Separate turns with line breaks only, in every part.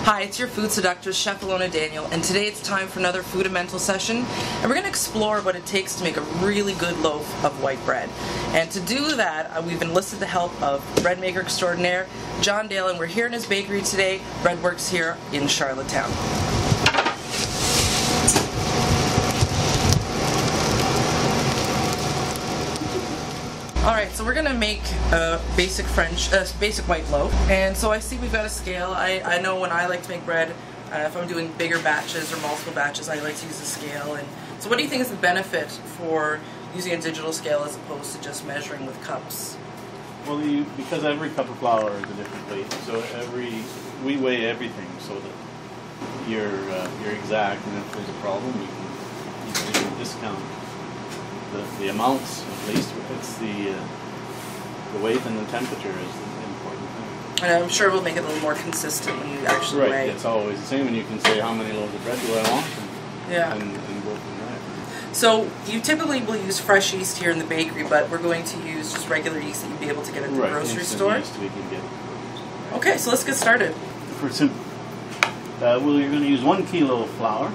Hi, it's your food seductress, Chef Ilona Daniel, and today it's time for another foodamental session, and we're going to explore what it takes to make a really good loaf of white bread. And to do that, we've enlisted the help of bread maker extraordinaire, John Dale, and we're here in his bakery today, Breadworks here in Charlottetown. Alright, so we're going to make a basic white loaf. And so I see we've got a scale. I know when I like to make bread, if I'm doing bigger batches or multiple batches, I like to use a scale. And so what do you think is the benefit for using a digital scale as opposed to just measuring with cups?
Well, because every cup of flour is a different weight, so we weigh everything so that you're exact, and if there's a problem, we can discount the amounts, at least. It's the weight and the temperature is the important thing.
And I'm sure it will make it a little more consistent when you actually weigh.
Right, it's always the same, and you can say how many loaves of bread do I want, and go from there.
So you typically will use fresh yeast here in the bakery, but we're going to use just regular yeast that you'd be able to get at the grocery store.
Yeast we can get.
Okay, so let's get started.
For soup, you're going to use 1 kilo of flour.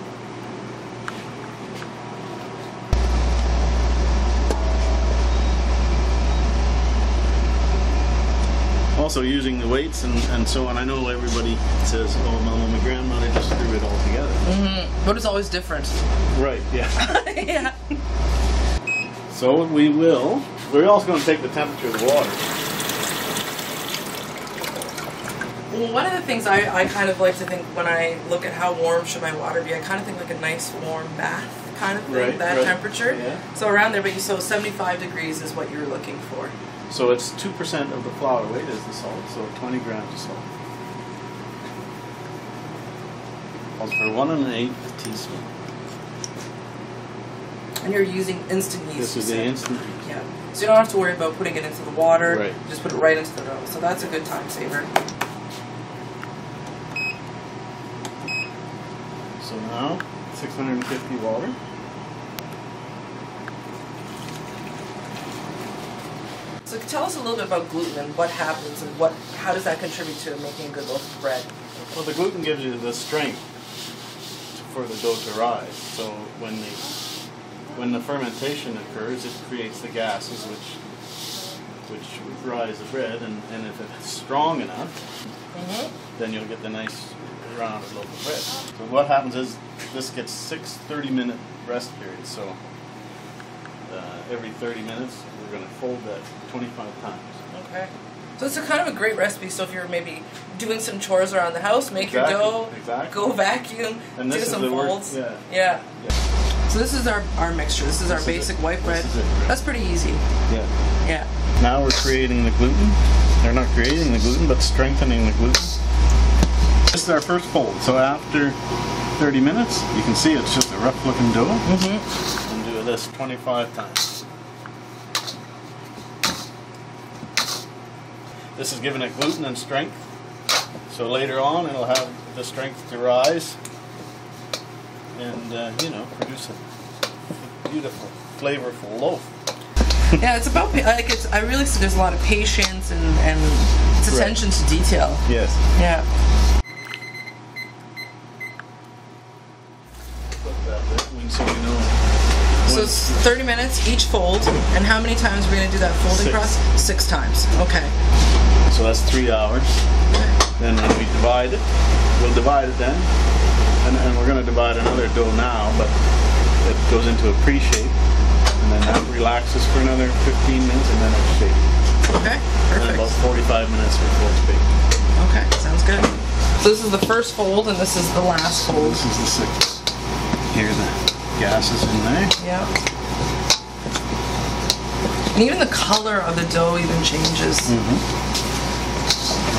Also using the weights and so on. I know everybody says, oh, my grandmother just threw it all together.
Mm-hmm. But it's always different.
Right, yeah.
Yeah.
So we're also going to take the temperature of the water.
Well, one of the things I kind of like to think when I look at how warm should my water be, I kind of think like a nice warm bath kind of thing, that temperature. Yeah. So around there, but so 75 degrees is what you're looking for.
So it's 2% of the flour weight is the salt, so 20 grams of salt. Calls for 1 1/8 teaspoon.
And you're using instant yeast.
This is the instant yeast.
Yeah. So you don't have to worry about putting it into the water.
Right.
You just put it right into the dough. So that's a good time saver.
So now 650 water.
So tell us a little bit about gluten and what happens and how does that contribute to making a good loaf of bread?
Well, the gluten gives you the strength for the dough to rise. So when the fermentation occurs, it creates the gases which rise the bread, and if it's strong enough, then you'll get the nice rounded loaf of bread. So what happens is this gets 6 30-minute rest periods. So every 30 minutes, we're going to fold that 25 times.
Okay. So it's kind of a great recipe. So if you're maybe doing some chores around the house, make your dough, go vacuum,
and
do some folds.
Yeah.
So this is our mixture. This is our basic white bread. That's pretty easy. Yeah.
Now we're creating the gluten. They're not creating the gluten, but strengthening the gluten. This is our first fold. So after 30 minutes, you can see it's just a rough-looking dough. And do this 25 times. This is giving it gluten and strength, so later on it'll have the strength to rise and produce a beautiful, flavorful loaf.
Yeah, it's about I really see there's a lot of patience and it's attention to detail.
Yes.
Yeah.
Put that there so we know.
So it's 30 minutes each fold, and how many times are we going to do that folding process? 6 times. Okay.
So that's 3 hours. Then when we divide it, we'll divide it then, and we're going to divide another dough now, but it goes into a pre-shape, and then that relaxes for another 15 minutes, and then it's shaped.
Okay, perfect.
And then about 45 minutes before it's baked.
Okay, sounds good. So this is the first fold, and this is the last fold.
This is the 6th. Here the gas is in there.
Yeah. And even the color of the dough even changes.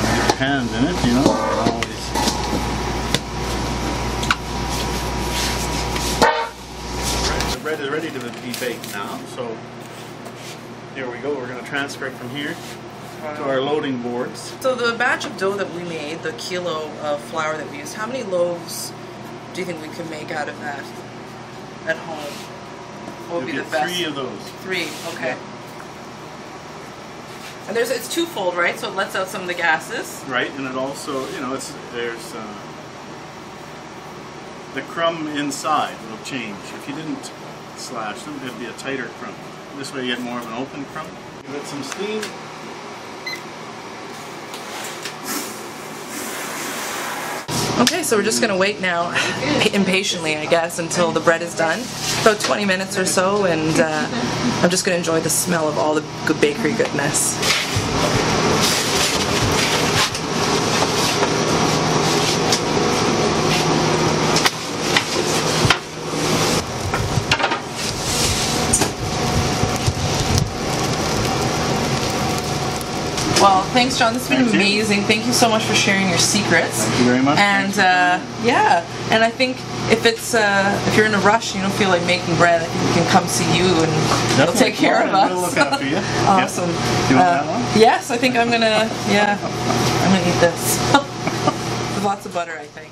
Your hands in it, always. Right, the bread is ready to be baked now, so here we go. We're going to transfer it from here to our loading boards.
So the batch of dough that we made, the kilo of flour that we used, how many loaves do you think we could make out of that at home? What would be the best?
3 of those.
3, okay. And it's twofold, right? So it lets out some of the gases.
Right, and it also, you know, there's the crumb inside will change. If you didn't slash them, it'd be a tighter crumb. This way you get more of an open crumb. Give it some steam.
Okay, so we're just going to wait now, impatiently I guess, until the bread is done. About 20 minutes or so, and I'm just going to enjoy the smell of all the good bakery goodness. Well, thanks, John. This has been amazing. Thank you so much for sharing your secrets.
Thank you very much.
And yeah, and I think if you're in a rush, you don't feel like making bread, I think we can come see you and you'll take care of us.
We'll look after you.
Awesome.
Do you want that one?
Yes, I think I'm gonna. Yeah, I'm gonna eat this with lots of butter, I think.